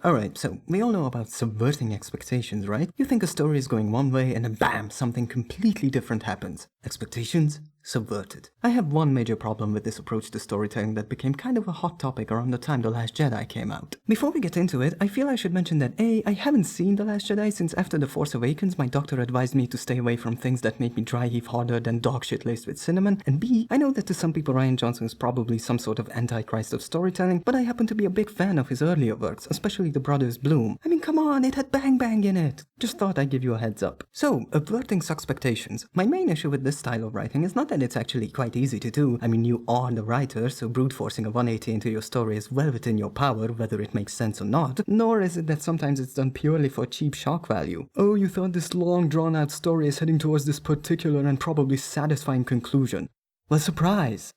Alright, so we all know about subverting expectations, right? You think a story is going one way and then bam, something completely different happens. Expectations subverted. I have one major problem with this approach to storytelling that became kind of a hot topic around the time The Last Jedi came out. Before we get into it, I feel I should mention that A, I haven't seen The Last Jedi since after The Force Awakens my doctor advised me to stay away from things that make me dry heave harder than dog shit laced with cinnamon, and B, I know that to some people Rian Johnson is probably some sort of antichrist of storytelling, but I happen to be a big fan of his earlier works, especially The Brothers Bloom. I mean, come on, it had Bang Bang in it! Just thought I'd give you a heads up. So, averting expectations. My main issue with this style of writing is not that it's actually quite easy to do. I mean, you are the writer, so brute forcing a 180 into your story is well within your power, whether it makes sense or not, nor is it that sometimes it's done purely for cheap shock value. Oh, you thought this long drawn out story is heading towards this particular and probably satisfying conclusion. Well, surprise!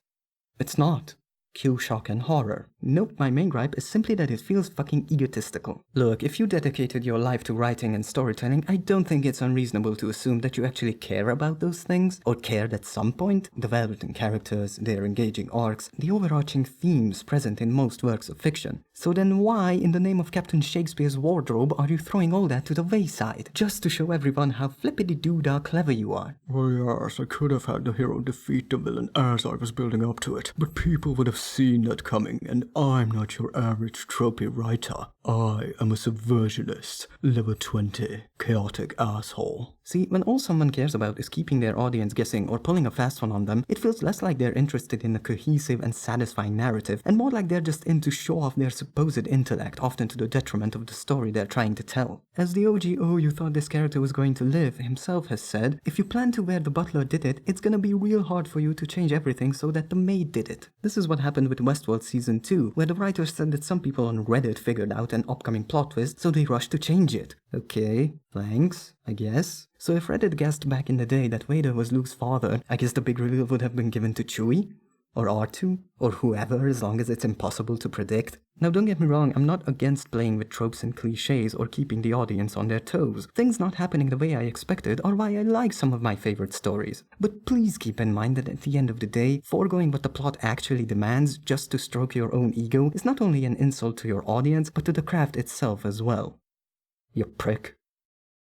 It's not. Cue shock and horror. Nope, my main gripe is simply that it feels fucking egotistical. Look, if you dedicated your life to writing and storytelling, I don't think it's unreasonable to assume that you actually care about those things, or cared at some point. Developing characters, their engaging arcs, the overarching themes present in most works of fiction. So then why, in the name of Captain Shakespeare's wardrobe, are you throwing all that to the wayside? Just to show everyone how flippity-doo-dah clever you are. Well, yes, I could have had the hero defeat the villain as I was building up to it, but people would have seen that coming, and I'm not your average tropey writer. I am a subversionist, level 20, chaotic asshole. See, when all someone cares about is keeping their audience guessing or pulling a fast one on them, it feels less like they're interested in a cohesive and satisfying narrative, and more like they're just in to show off their supposed intellect, often to the detriment of the story they're trying to tell. As the OG "oh, you thought this character was going to live" himself has said, if you plan to where the butler did it, it's gonna be real hard for you to change everything so that the maid did it. This is what happened with Westworld Season 2, where the writers said that some people on Reddit figured out an upcoming plot twist, so they rushed to change it. Okay, thanks, I guess. So if Reddit guessed back in the day that Vader was Luke's father, I guess the big reveal would have been given to Chewie? Or R2? Or whoever, as long as it's impossible to predict. Now don't get me wrong, I'm not against playing with tropes and cliches or keeping the audience on their toes. Things not happening the way I expected are why I like some of my favorite stories. But please keep in mind that at the end of the day, foregoing what the plot actually demands just to stroke your own ego is not only an insult to your audience, but to the craft itself as well. You prick.